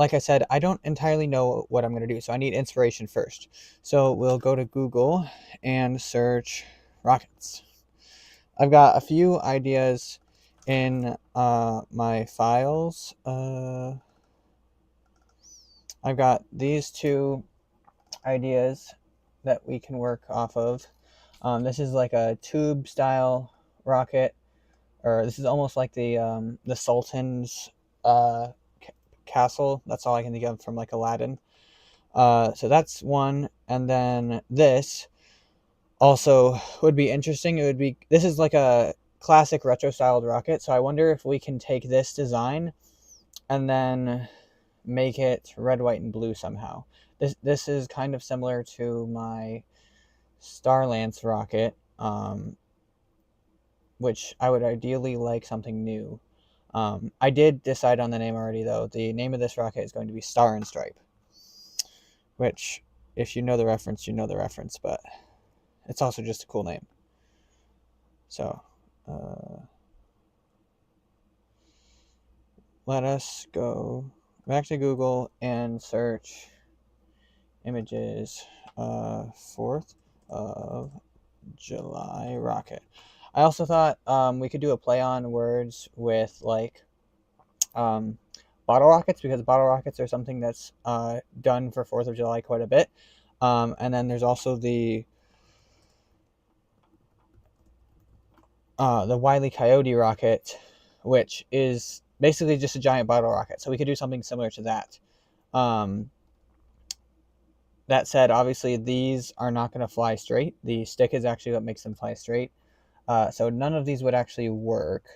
like I said, I don't entirely know what I'm going to do, so I need inspiration first. So we'll go to Google and search rockets. I've got a few ideas in my files. I've got these two ideas that we can work off of. This is like a tube style rocket, or this is almost like the Sultan's uh, castle. That's all I can think of from like Aladdin. So that's one, and then this also would be interesting. It would be this is like a classic retro styled rocket. So I wonder if we can take this design and then make it red, white, and blue somehow. This is kind of similar to my Starlance rocket, which I would ideally like something new. I did decide on the name already, though. The name of this rocket is going to be Star and Stripe, which, if you know the reference, you know the reference, but it's also just a cool name. So, let us go back to Google and search images 4th of July rocket. I also thought we could do a play on words with like bottle rockets, because bottle rockets are something that's done for 4th of July quite a bit. And then there's also the Wile E. Coyote rocket, which is basically just a giant bottle rocket. So we could do something similar to that. That said, obviously these are not going to fly straight. The stick is actually what makes them fly straight. So none of these would actually work.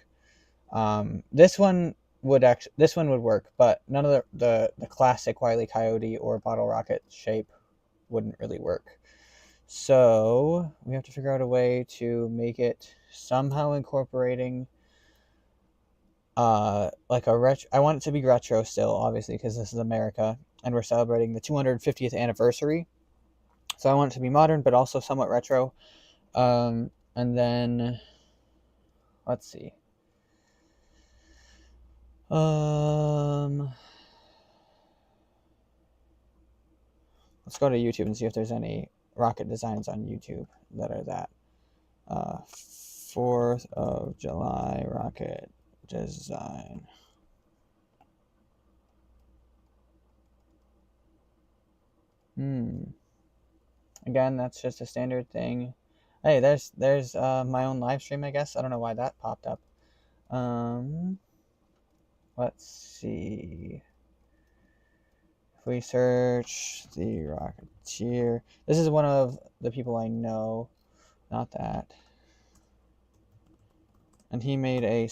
This one would work, but none of the classic Wile E. Coyote or bottle rocket shape wouldn't really work. So we have to figure out a way to make it somehow incorporating like a retro. I want it to be retro still, obviously, because this is America and we're celebrating the 250th anniversary. So I want it to be modern, but also somewhat retro. And then let's see. Let's go to YouTube and see if there's any rocket designs on YouTube that are that. 4th of July rocket design. Again, that's just a standard thing. Hey, there's my own live stream, I guess. I don't know why that popped up. Let's see. If we search the Rocketeer, this is one of the people I know, not that. And he made a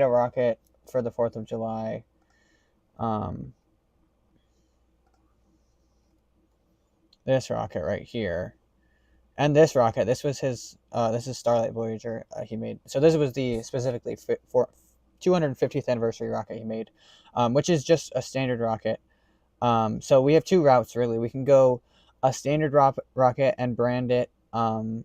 rocket for the 4th of July. This rocket right here, and this rocket. This was his. This is Starlight Voyager. He made. So this was the specifically for 250th anniversary rocket he made, which is just a standard rocket. So we have two routes really. We can go a standard rocket and brand it to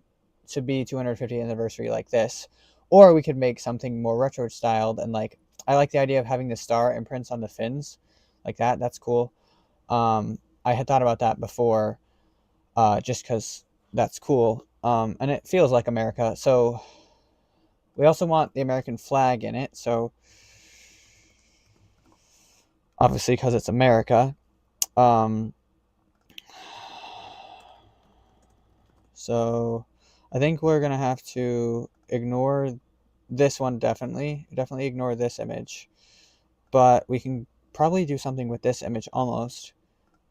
be 250th anniversary like this, or we could make something more retro styled, and like I like the idea of having the star imprints on the fins like that. That's cool. I had thought about that before, just because that's cool, and it feels like America. So we also want the American flag in it, so obviously because it's America. So I think we're gonna have to ignore this one, definitely ignore this image, but we can probably do something with this image almost.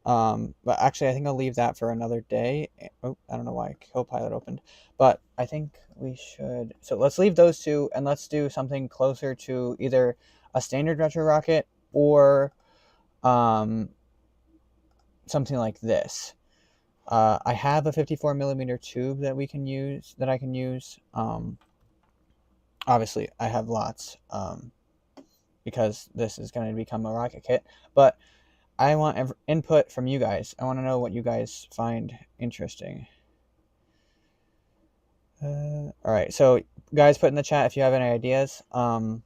But actually I think I'll leave that for another day. Oh, I don't know why Copilot opened, but I think we should. So let's leave those two and let's do something closer to either a standard retro rocket or something like this. I have a 54 millimeter tube that I can use. Obviously, I have lots because this is going to become a rocket kit. But I want input from you guys. I want to know what you guys find interesting. All right, so guys, put in the chat if you have any ideas. We're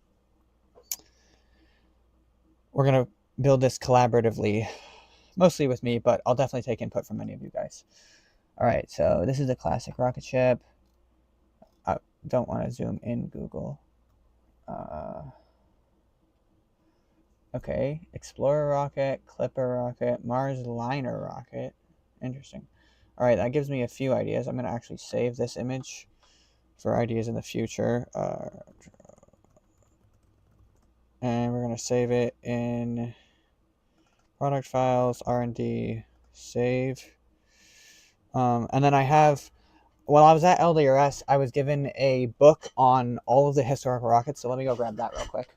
gonna build this collaboratively, mostly with me, but I'll definitely take input from many of you guys. All right, so this is the classic rocket ship. I don't want to zoom in Google. Okay, Explorer rocket, Clipper rocket, Mars Liner rocket. Interesting. All right, that gives me a few ideas. I'm going to actually save this image for ideas in the future. And we're going to save it in product files, R&D, save. And then I have, while I was at LDRS, I was given a book on all of the historical rockets. So let me go grab that real quick.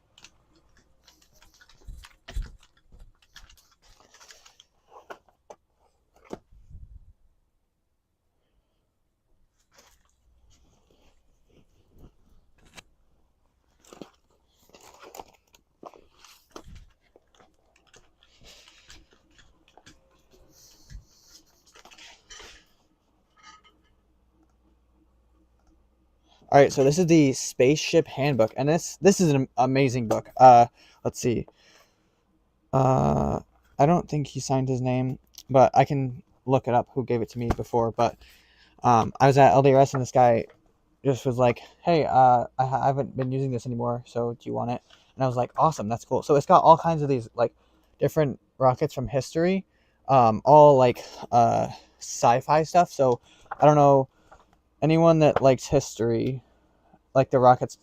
All right, so this is the Spaceship Handbook, and this is an amazing book. Let's see. I don't think he signed his name, but I can look it up who gave it to me before. But I was at LDRS, and this guy just was like, "Hey, I haven't been using this anymore, so do you want it?" And I was like, "Awesome, that's cool." So it's got all kinds of these like different rockets from history, all like sci-fi stuff. So I don't know anyone that likes history, likes the rockets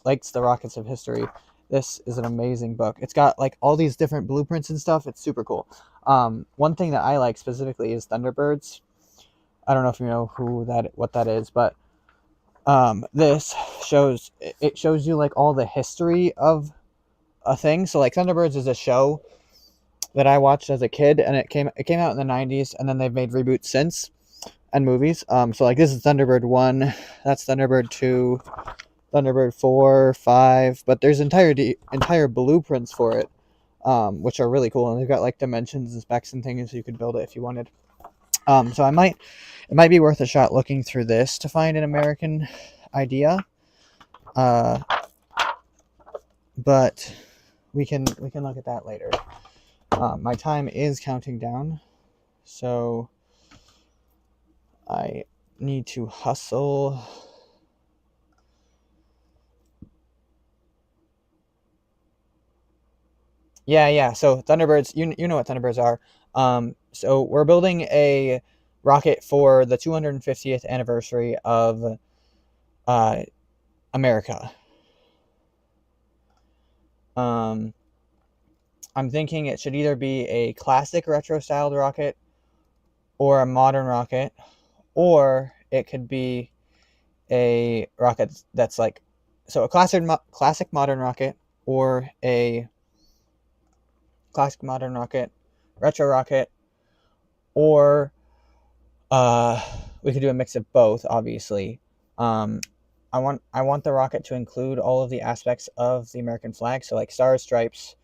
of history. This is an amazing book. It's got like all these different blueprints and stuff. It's super cool. One thing that I like specifically is Thunderbirds. I don't know if you know what that is, but this shows you like all the history of a thing. So like Thunderbirds is a show that I watched as a kid, and it came out in the 90s, and then they've made reboots since and movies. So like this is Thunderbird 1, that's Thunderbird 2, Thunderbird 4, 5, but there's entire blueprints for it, which are really cool, and they've got like dimensions and specs and things, so you could build it if you wanted. So it might be worth a shot looking through this to find an American idea, but we can look at that later. My time is counting down, so I need to hustle. Yeah. So Thunderbirds, you know what Thunderbirds are. So we're building a rocket for the 250th anniversary of America. I'm thinking it should either be a classic retro styled rocket or a modern rocket, or it could be a rocket that's like, so a classic modern rocket, or a classic modern rocket, retro rocket, or we could do a mix of both, obviously. I want the rocket to include all of the aspects of the American flag, so like stars, stripes,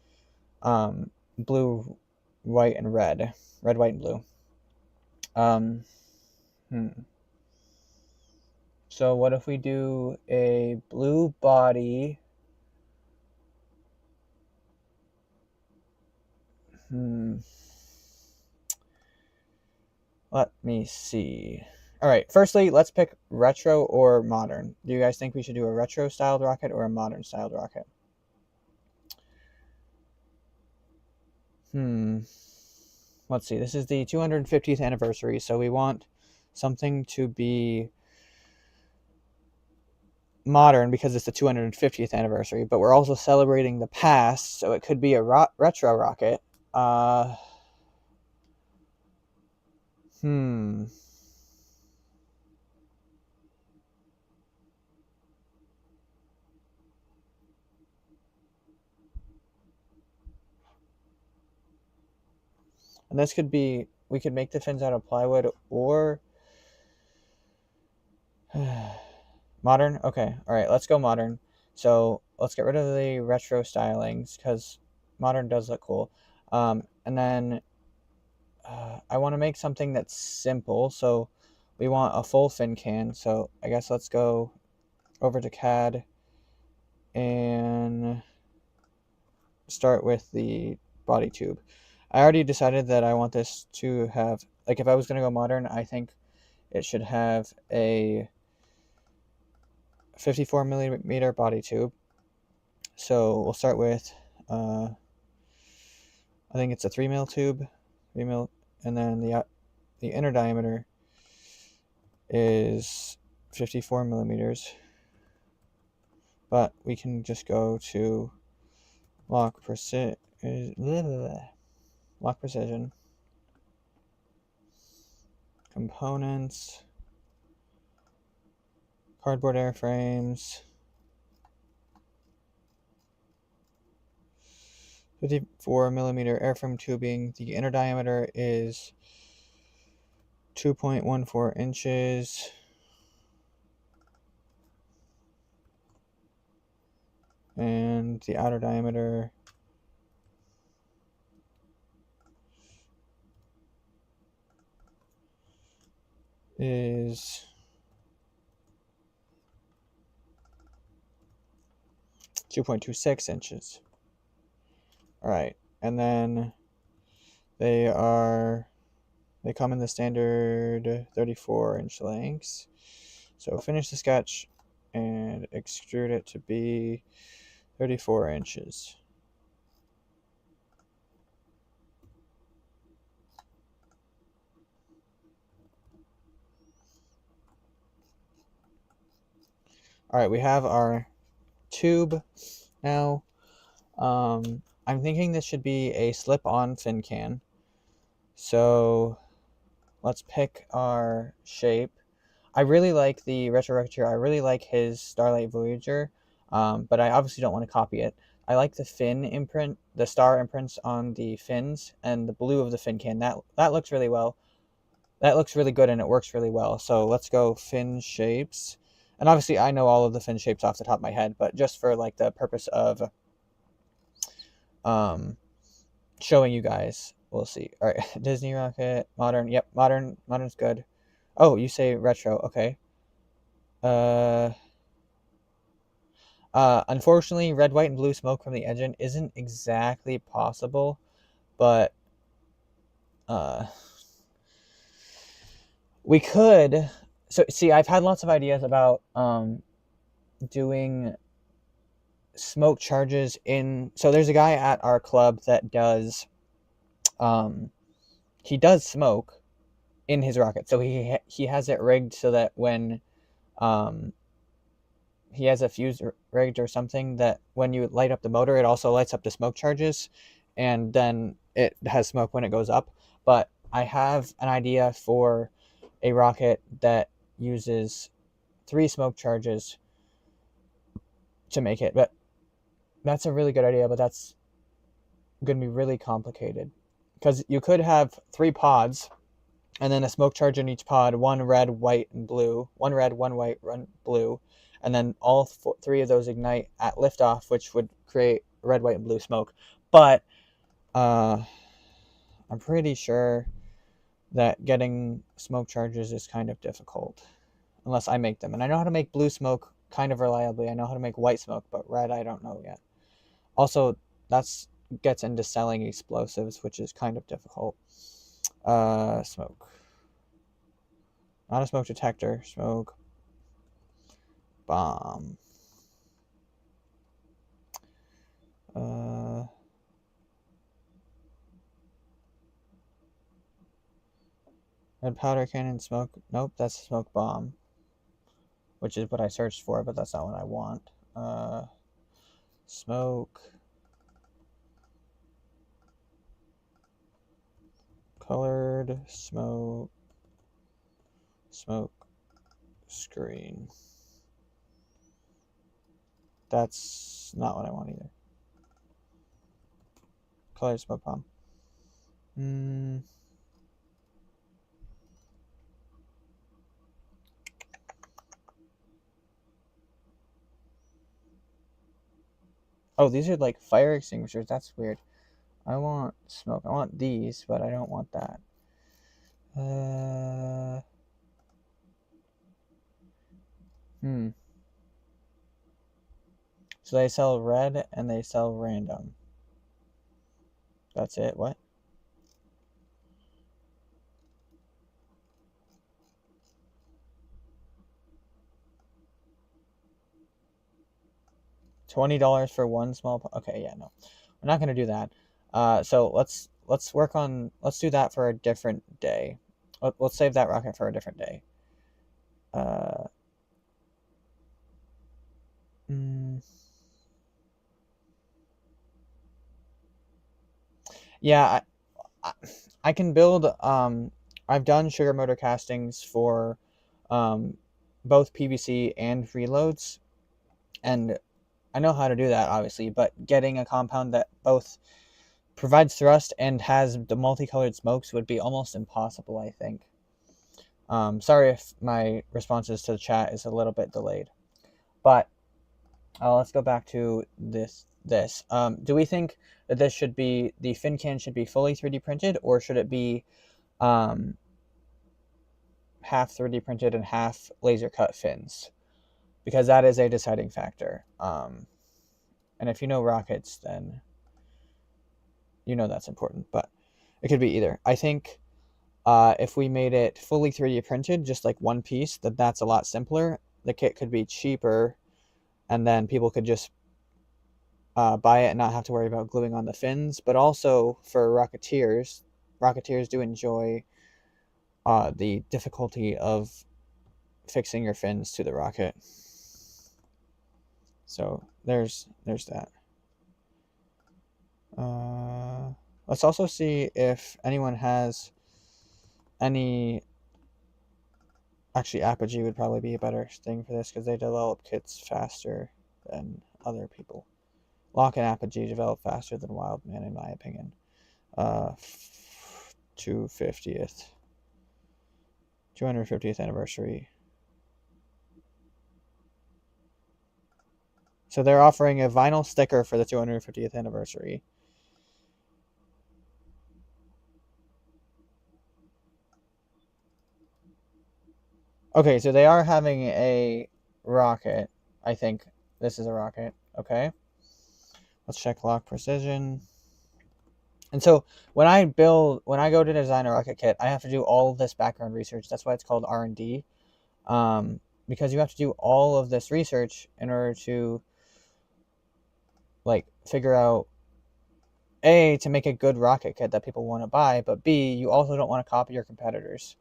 blue, white, and red, white, and blue. So what if we do a blue body? Let me see. All right, firstly, let's pick retro or modern. Do you guys think we should do a retro styled rocket or a modern styled rocket? Let's see. This is the 250th anniversary, so we want something to be modern because it's the 250th anniversary, but we're also celebrating the past, so it could be a retro rocket. And this could be, we could make the fins out of plywood or modern. Okay, all right, let's go modern. So let's get rid of the retro stylings because modern does look cool. And then I want to make something that's simple, so we want a full fin can. So I guess let's go over to CAD and start with the body tube. I already decided that I want this to have, like, if I was going to go modern, I think it should have a 54 millimeter body tube. So we'll start with, I think it's a 3 mil tube, 3 mil, and then the inner diameter is 54 millimeters. But we can just go to lock precision, components, cardboard airframes, 54 millimeter airframe tubing. The inner diameter is 2.14 inches. And the outer diameter is 2.26 inches. All right, and then they come in the standard 34-inch lengths. So finish the sketch and extrude it to be 34 inches. All right, we have our tube now. I'm thinking this should be a slip-on fin can. So let's pick our shape. I really like the Retro Rocketeer. I really like his Starlight Voyager, but I obviously don't want to copy it. I like the fin imprint, the star imprints on the fins, and the blue of the fin can. That looks really well. That looks really good, and it works really well. So let's go fin shapes. And obviously, I know all of the fin shapes off the top of my head, but just for like the purpose of showing you guys, we'll see. All right, Disney rocket, modern. Yep, modern's good. Oh, you say retro? Okay. Unfortunately, red, white, and blue smoke from the engine isn't exactly possible, but we could. So see, I've had lots of ideas about doing smoke charges in. So there's a guy at our club that does. He does smoke in his rocket, so he has it rigged so that when he has a fuse rigged or something that when you light up the motor, it also lights up the smoke charges, and then it has smoke when it goes up. But I have an idea for a rocket that uses 3 smoke charges to make it. But that's a really good idea, but that's going to be really complicated. Because you could have 3 pods, and then a smoke charge in each pod, 1 red, white, and blue. 1 red, 1 white, 1 blue. And then all 3 of those ignite at liftoff, which would create red, white, and blue smoke. But I'm pretty sure that getting smoke charges is kind of difficult, unless I make them. And I know how to make blue smoke kind of reliably. I know how to make white smoke, but red I don't know yet. Also, that's gets into selling explosives, which is kind of difficult. Smoke. Not a smoke detector. Smoke bomb. Red powder cannon smoke. Nope, that's a smoke bomb, which is what I searched for, but that's not what I want. Smoke. Colored smoke. Smoke screen. That's not what I want either. Colored smoke bomb. Oh, these are like fire extinguishers. That's weird. I want smoke. I want these, but I don't want that. So they sell red and they sell random. That's it. What? $20 for one small. Okay, yeah, no, we're not gonna do that. So let's do that for a different day. Let's save that rocket for a different day. Uh, mm, yeah, I can build. I've done sugar motor castings for both PVC and reloads, and I know how to do that, obviously. But getting a compound that both provides thrust and has the multicolored smokes would be almost impossible, I think. Sorry if my responses to the chat is a little bit delayed, but let's go back to this. Do we think that the fin can should be fully 3D printed, or should it be um, half 3D printed and half laser cut fins? Because that is a deciding factor. And if you know rockets, then you know that's important. But it could be either. I think if we made it fully 3D printed, just like one piece, that's a lot simpler. The kit could be cheaper, and then people could just buy it and not have to worry about gluing on the fins. But also for rocketeers do enjoy the difficulty of fixing your fins to the rocket. So there's that. Let's also see if anyone has any. Actually, Apogee would probably be a better thing for this because they develop kits faster than other people. Locke and Apogee develop faster than Wildman, in my opinion. 250th anniversary. So they're offering a vinyl sticker for the 250th anniversary. Okay, so they are having a rocket. I think this is a rocket. Okay. Let's check Locke Precision. And so when I go to design a rocket kit, I have to do all of this background research. That's why it's called R&D. Because you have to do all of this research in order to like figure out A, to make a good rocket kit that people want to buy, but B, you also don't want to copy your competitors.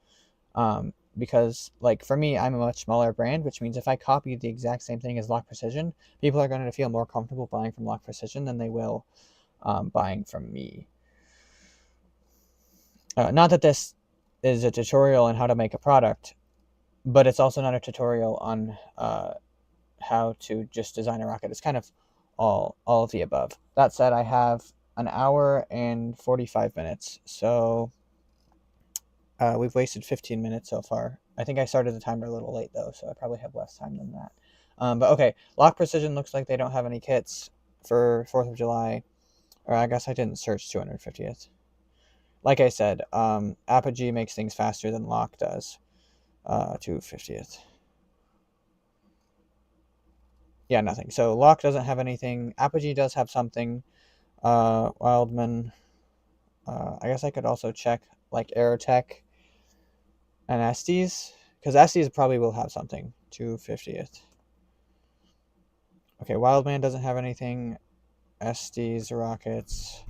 Because like for me, I'm a much smaller brand, which means if I copy the exact same thing as Locke Precision, people are going to feel more comfortable buying from Locke Precision than they will buying from me. Not that this is a tutorial on how to make a product, but it's also not a tutorial on how to just design a rocket. It's kind of all of the above. That said, I have an hour and 45 minutes, so we've wasted 15 minutes so far. I think I started the timer a little late though, so I probably have less time than that. But okay, Locke Precision looks like they don't have any kits for 4th of July. Or I guess I didn't search 250th. Like I said, Apogee makes things faster than Locke does. 250th. Yeah, nothing. So Locke doesn't have anything. Apogee does have something. Wildman. I guess I could also check like Aerotech and Estes, because Estes probably will have something. 250th. Okay, Wildman doesn't have anything. Estes rockets.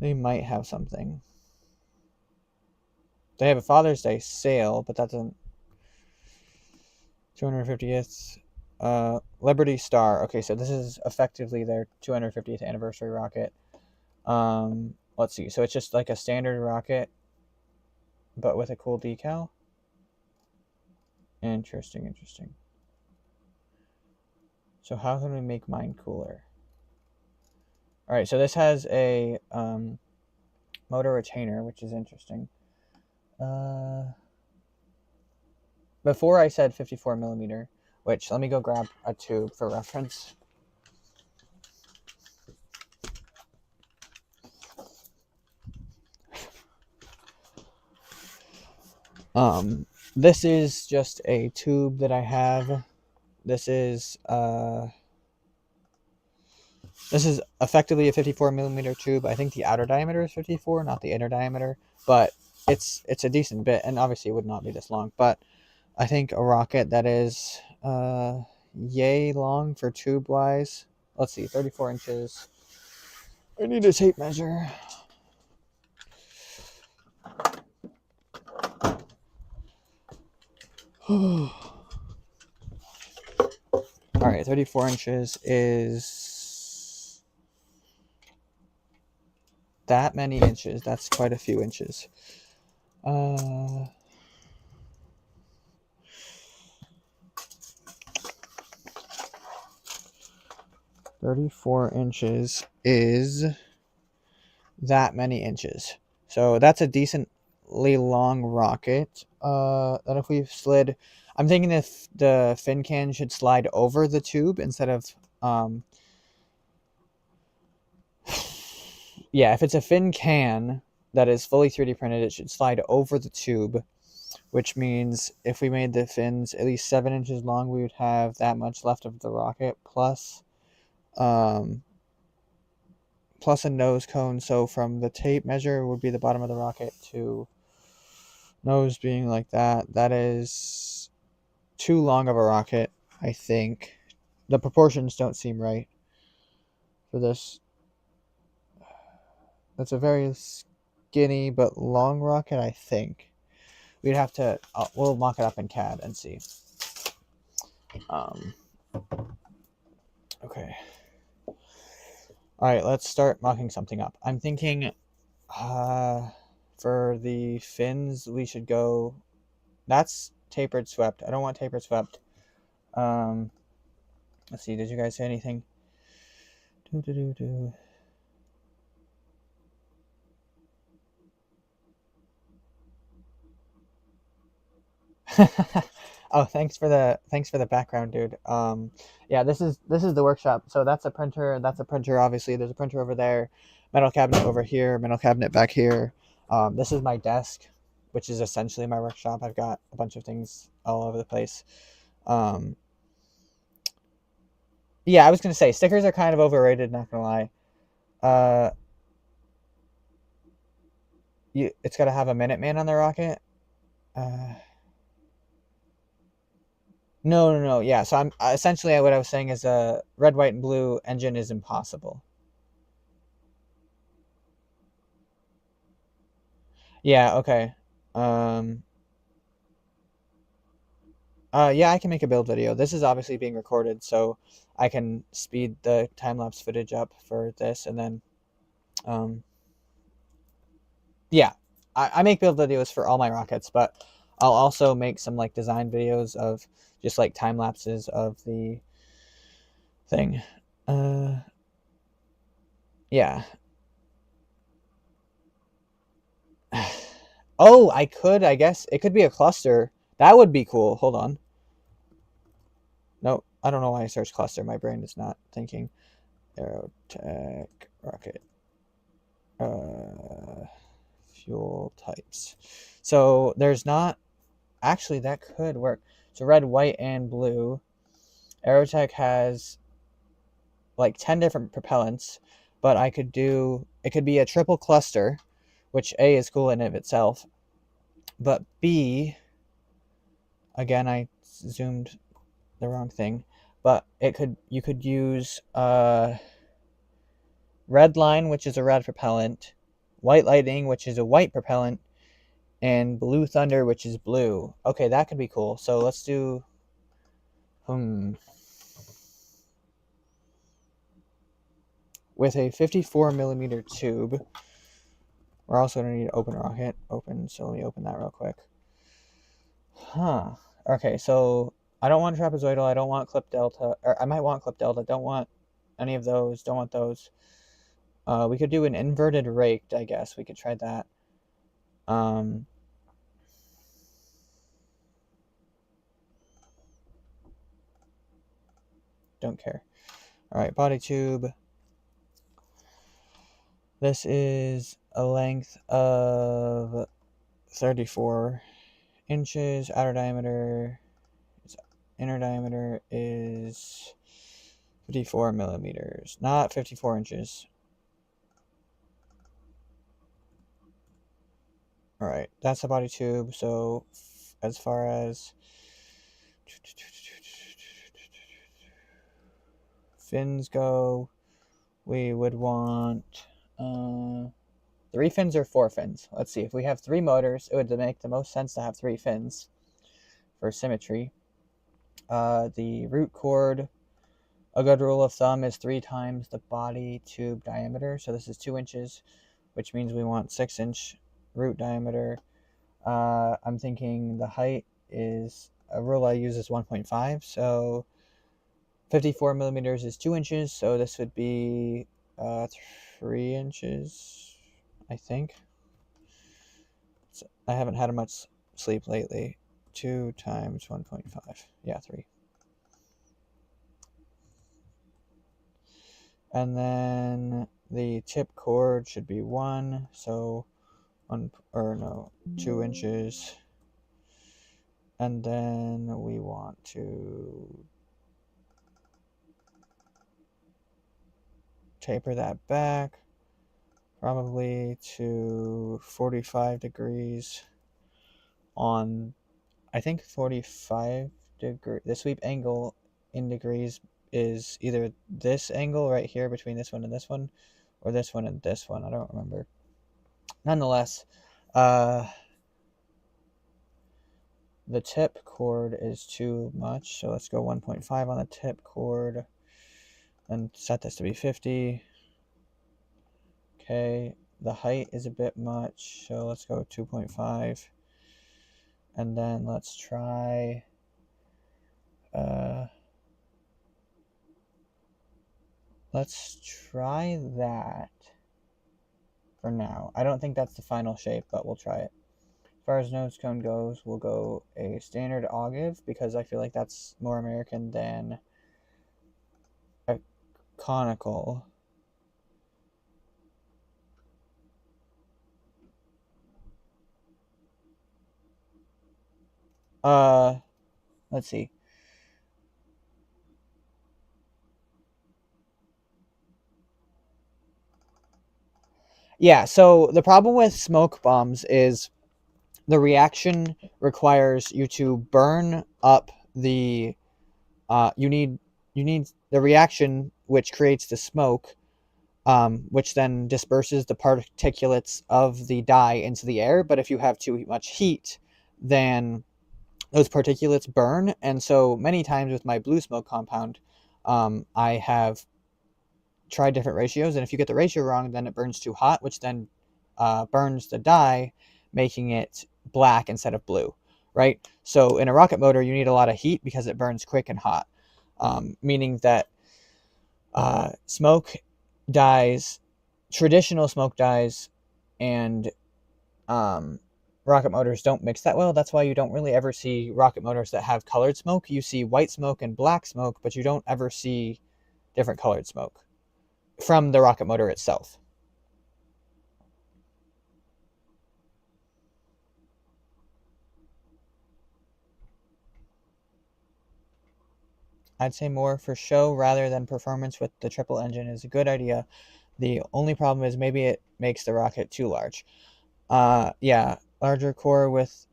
They might have something. They have a Father's Day sale, but that doesn't. 250th. Liberty Star. Okay, so this is effectively their 250th anniversary rocket. Let's see. So it's just like a standard rocket, but with a cool decal. Interesting. So how can we make mine cooler? All right, so this has a motor retainer, which is interesting. Before I said 54 millimeter, which let me go grab a tube for reference. This is just a tube that I have. This is effectively a 54 millimeter tube. I think the outer diameter is 54, not the inner diameter, but it's a decent bit, and obviously it would not be this long. But I think a rocket that is yay long for tube wise. Let's see, 34 inches. I need a tape measure. All right, 34 inches is that many inches. That's quite a few inches. 34 inches is that many inches. So that's a decently long rocket. Then if we slid, I'm thinking if the fin can should slide over the tube instead of, yeah, if it's a fin can that is fully 3D printed, it should slide over the tube, which means if we made the fins at least 7 inches long, we would have that much left of the rocket plus a nose cone. So from the tape measure would be the bottom of the rocket to nose being like that. That is too long of a rocket, I think. The proportions don't seem right for this. That's a very skinny but long rocket, I think. We'd have to, we'll mock it up in CAD and see. Okay. All right, let's start mocking something up. I'm thinking for the fins, we should go, that's tapered swept. I don't want tapered swept. Let's see, did you guys say anything? Oh, thanks for the background, dude. Yeah, this is the workshop. So that's a printer. That's a printer. Obviously, there's a printer over there, metal cabinet over here, metal cabinet back here. This is my desk, which is essentially my workshop. I've got a bunch of things all over the place. Yeah, I was gonna say stickers are kind of overrated. Not gonna lie. It's got to have a Minuteman on the rocket. No. Yeah, so I'm essentially what I was saying is a red, white, and blue engine is impossible. Yeah. Okay. Yeah, I can make a build video. This is obviously being recorded, so I can speed the time lapse footage up for this, and then, yeah, I make build videos for all my rockets, but I'll also make some like design videos of just like time lapses of the thing. Yeah. Oh, I guess it could be a cluster. That would be cool. Hold on. No, I don't know why I searched cluster. My brain is not thinking. Aerotech rocket. Fuel types. So there's not, actually that could work. So red, white, and blue. Aerotech has like 10 different propellants, but I could do, it could be a triple cluster, which A is cool in and of itself, but B, again, I zoomed the wrong thing, but you could use red line, which is a red propellant, white lightning, which is a white propellant, and blue thunder, which is blue. Okay, that could be cool. So let's do with a 54 millimeter tube. We're also going to need to open rocket. Open, so let me open that real quick. Okay, so I don't want trapezoidal. I don't want clip delta. Or I might want clip delta. Don't want any of those. Don't want those. We could do an inverted raked, I guess. We could try that. Don't care. All right, body tube. This is a length of 34 inches. Outer diameter, inner diameter is 54 millimeters, not 54 inches. All right, that's the body tube. So as far as fins go, we would want 3 fins or 4 fins. Let's see. If we have 3 motors, it would make the most sense to have 3 fins for symmetry. The root chord, a good rule of thumb is 3 times the body tube diameter. So this is 2 inches, which means we want 6-inch root diameter. I'm thinking the height is, a rule I use is 1.5. So 54 millimeters is 2 inches. So this would be 3 inches, I think. So I haven't had much sleep lately. 2 times 1.5. Yeah, 3. And then the tip chord should be 1. So 2 inches. And then we want to taper that back probably to 45 degrees on, I think 45 degree. The sweep angle in degrees is either this angle right here between this one and this one, or this one and this one. I don't remember. Nonetheless, the tip chord is too much, so let's go 1.5 on the tip chord and set this to be 50. Okay, the height is a bit much, so let's go 2.5. And then let's try that for now. I don't think that's the final shape, but we'll try it. As far as nose cone goes, we'll go a standard ogive because I feel like that's more American than a conical. Let's see. Yeah, so the problem with smoke bombs is the reaction requires you to burn up the you need the reaction which creates the smoke, which then disperses the particulates of the dye into the air. But if you have too much heat, then those particulates burn. And so many times with my blue smoke compound, I have tried different ratios, and if you get the ratio wrong, then it burns too hot, which then burns the dye, making it black instead of blue, right? So in a rocket motor, you need a lot of heat because it burns quick and hot, meaning that smoke dyes, traditional smoke dyes, and rocket motors don't mix that well. That's why you don't really ever see rocket motors that have colored smoke. You see white smoke and black smoke, but you don't ever see different colored smoke from the rocket motor itself. I'd say more for show rather than performance with the triple engine is a good idea. The only problem is maybe it makes the rocket too large. Yeah, larger core with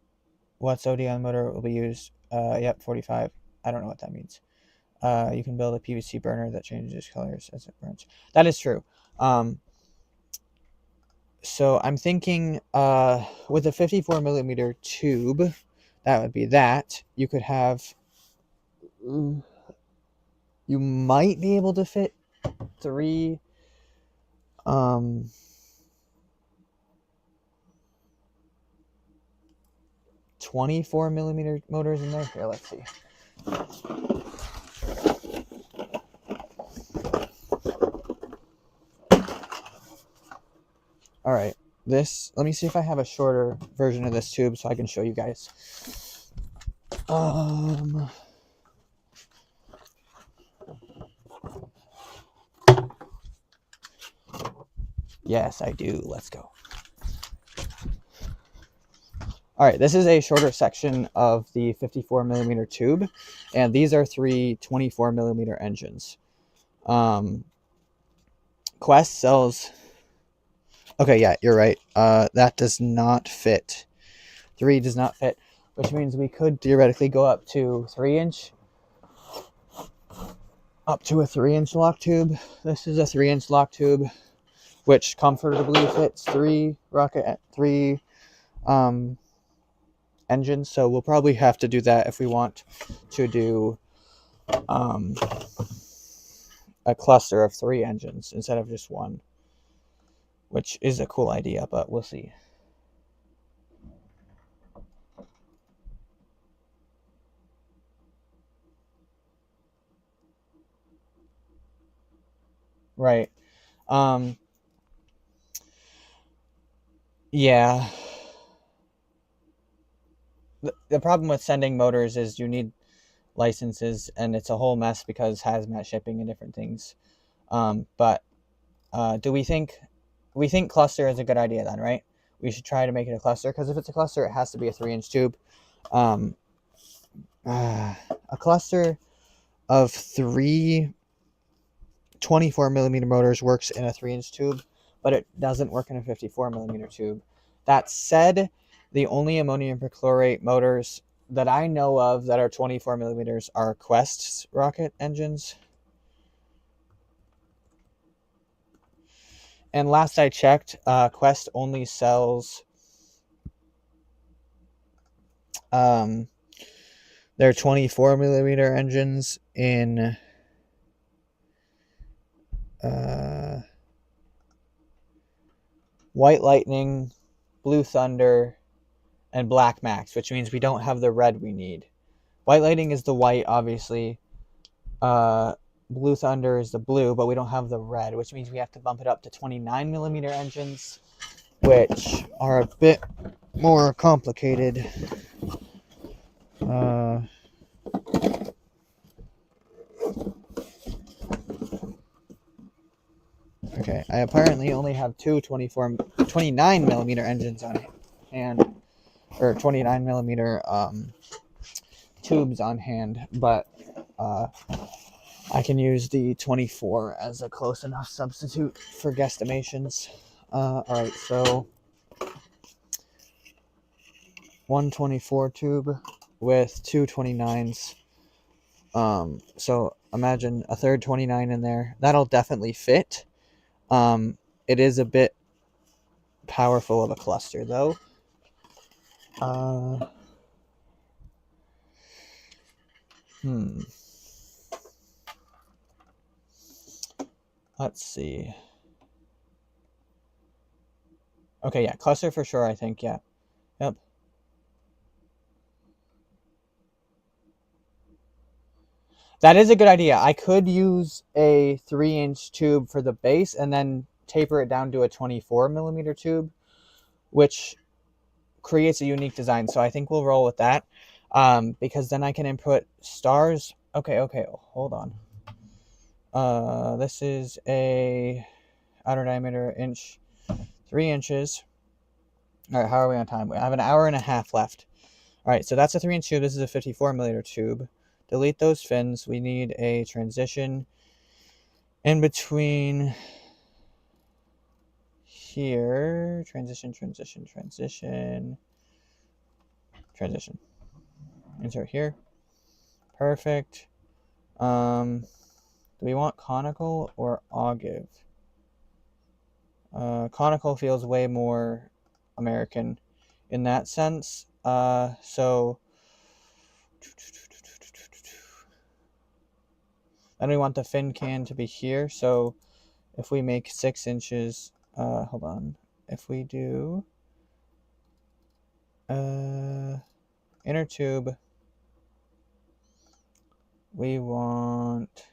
what's OD on the motor will be used. Yep, 45. I don't know what that means. You can build a PVC burner that changes colors as it burns. That is true. So I'm thinking with a 54 millimeter tube, that would be that. You could have, you might be able to fit 3 24 millimeter motors in there. Here, let's see. All right, let me see if I have a shorter version of this tube so I can show you guys. Yes, I do. Let's go. All right, this is a shorter section of the 54 millimeter tube, and these are 3 24 millimeter engines. Quest sells. Okay, yeah, you're right. That does not fit. 3 does not fit, which means we could theoretically go up to 3-inch. up to a 3-inch lock tube. This is a 3-inch lock tube, which comfortably fits three engines. So we'll probably have to do that if we want to do a cluster of 3 engines instead of just one, which is a cool idea, but we'll see. Right. Yeah. The problem with sending motors is you need licenses, and it's a whole mess because hazmat shipping and different things. But do we think cluster is a good idea then, right? We should try to make it a cluster, because if it's a cluster, it has to be a 3-inch tube. A cluster of 3 24 millimeter motors works in a 3-inch tube, but it doesn't work in a 54 millimeter tube. That said, the only ammonium perchlorate motors that I know of that are 24 millimeters are Quest's rocket engines. And last I checked, Quest only sells their 24 millimeter engines in White Lightning, Blue Thunder, and Black Max, which means we don't have the red we need. White Lightning is the white, obviously. Blue Thunder is the blue, but we don't have the red, which means we have to bump it up to 29 millimeter engines, which are a bit more complicated. Okay, I apparently only have two 29 millimeter engines on hand, or 29 millimeter tubes on hand, but I can use the 24 as a close enough substitute for guesstimations. Alright, so 124 tube with two 29s. So imagine a third 29 in there. That'll definitely fit. It is a bit powerful of a cluster, though. Let's see. Okay, yeah, cluster for sure, I think, yeah. Yep. That is a good idea. I could use a 3-inch tube for the base and then taper it down to a 24 millimeter tube, which creates a unique design. So I think we'll roll with that, because then I can input stars. Okay, hold on. This is a outer diameter inch, 3 inches. All right, how are we on time? I have an hour and a half left. All right, so that's a 3-inch tube. This is a 54 millimeter tube. Delete those fins. We need a transition in between here. Transition. Insert here. Perfect. Do we want conical or ogive? Conical feels way more American in that sense. So then we want the fin can to be here. So if we make 6 inches, hold on. If we do inner tube, we want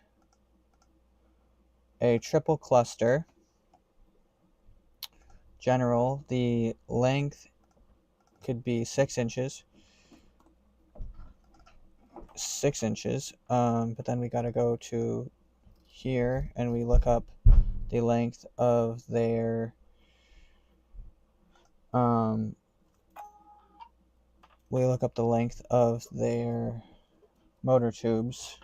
a triple cluster. General, the length could be 6 inches. 6 inches. But then we got to go to here and we look up the length of their motor tubes.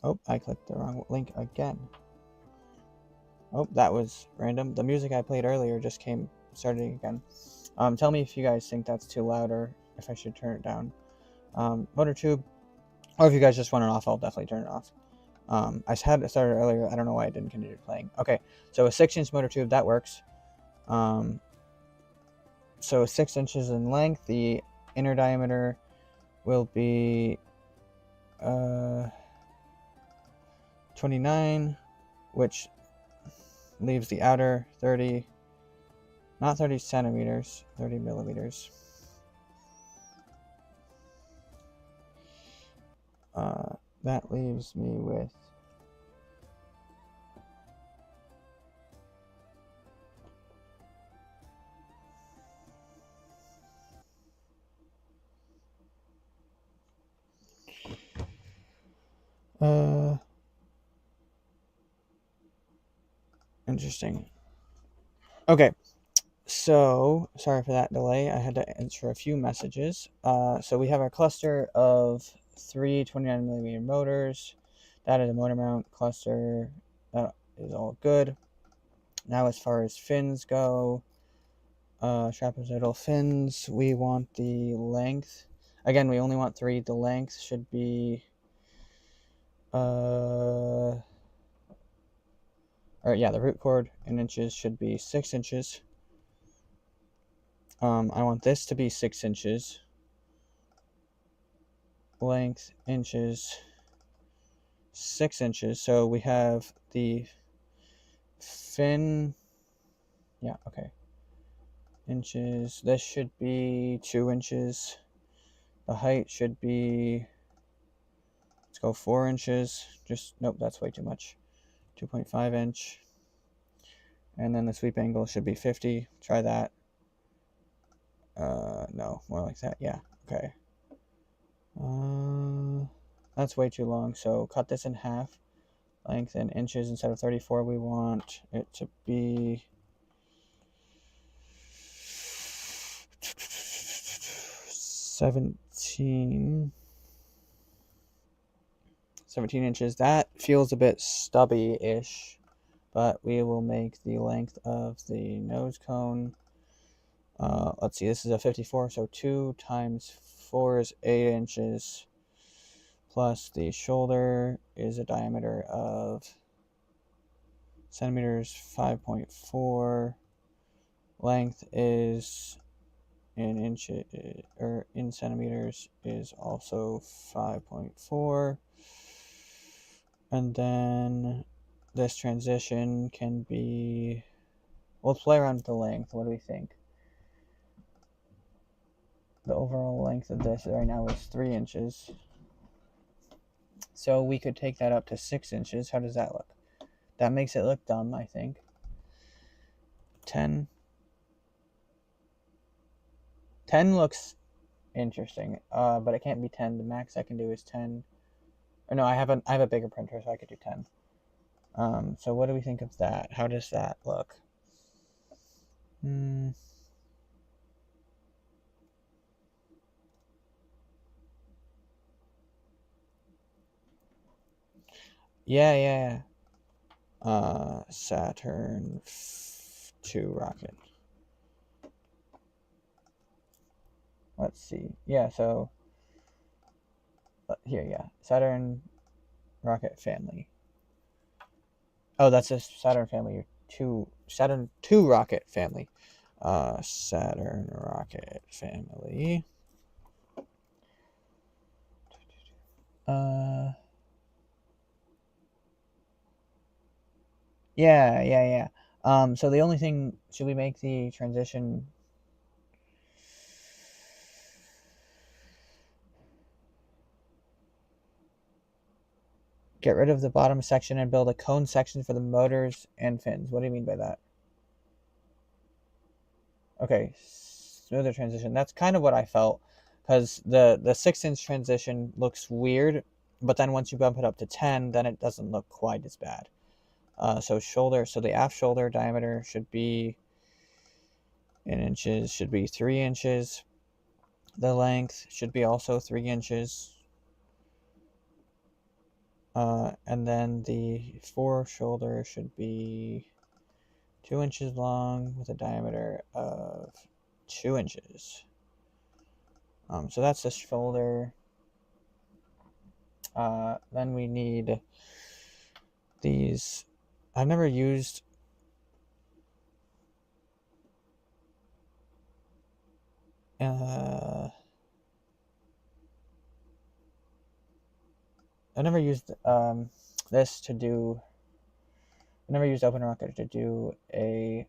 Oh, I clicked the wrong link again. Oh, that was random. The music I played earlier just started again. Tell me if you guys think that's too loud or if I should turn it down. Motor tube, or if you guys just want it off, I'll definitely turn it off. I had it started earlier. I don't know why I didn't continue playing. Okay, so a 6-inch motor tube, that works. So 6 inches in length. The inner diameter will be 29, which leaves the outer 30, not 30 centimeters, 30 millimeters. That leaves me with interesting. Okay, so sorry for that delay. I had to answer a few messages. So we have our cluster of 3 29 millimeter motors. That is a motor mount cluster. That is all good. Now, as far as fins go, trapezoidal fins, we want the length. Again, we only want 3. The length should be the root cord in inches should be 6 inches. I want this to be 6 inches. Length, inches, 6 inches. So we have the fin. Yeah, okay. Inches. This should be 2 inches. The height should be, let's go 4 inches. Nope, that's way too much. 2.5 inch. And then the sweep angle should be 50. Try that. No, more like that. Yeah, okay. That's way too long, so cut this in half. Length in inches instead of 34, we want it to be 17 inches. That feels a bit stubby-ish, but we will make the length of the nose cone. Let's see, this is a 54, so 2 times 4 is 8 inches, plus the shoulder is a diameter of centimeters, 5.4. Length is in inches, or in centimeters, is also 5.4. And then this transition can be, we'll play around with the length. What do we think? The overall length of this right now is 3 inches. So we could take that up to 6 inches. How does that look? That makes it look dumb, I think. 10. 10 looks interesting, but it can't be 10. The max I can do is 10. Or no, I have a bigger printer, so I could do 10. So what do we think of that? How does that look? Yeah. Saturn II rocket. Let's see. Yeah, so here, yeah. Saturn rocket family. Oh, that's a Saturn family 2. Saturn II rocket family. Saturn rocket family. Yeah. So the only thing, should we make the transition? Get rid of the bottom section and build a cone section for the motors and fins. What do you mean by that? Okay, smoother transition. That's kind of what I felt, because the 6-inch transition looks weird, but then once you bump it up to 10, then it doesn't look quite as bad. So the aft shoulder diameter should be in inches, should be 3 inches. The length should be also 3 inches. And then the fore shoulder should be 2 inches long with a diameter of 2 inches. So that's the shoulder. Then we need these. I've never used this to do. I never used OpenRocket to do a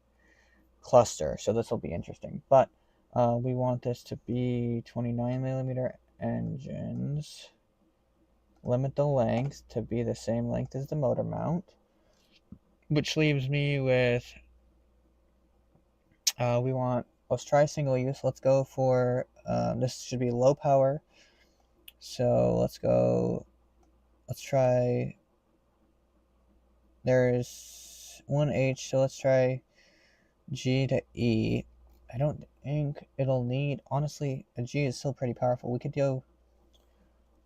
cluster, so this will be interesting. But we want this to be 29mm engines. Limit the length to be the same length as the motor mount, which leaves me with let's try single use. Let's go for this should be low power. So let's try, there's one H, so let's try G to E. I don't think it'll need, honestly, a G is still pretty powerful. We could go,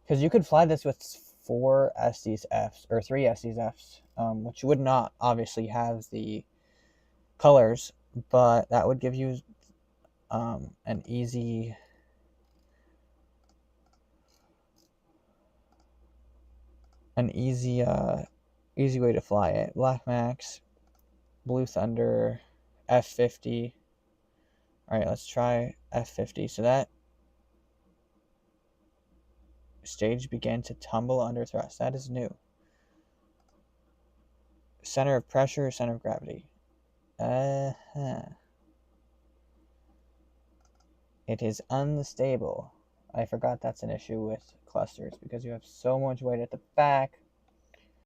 because you could fly this with 4 SDs-Fs, or 3 SDs-Fs, which would not obviously have the colors, but that would give you an easy way to fly it. Black Max, Blue Thunder, F50. All right, let's try F50. So that stage began to tumble under thrust. That is new. Center of pressure, center of gravity. It is unstable. I forgot that's an issue with clusters because you have so much weight at the back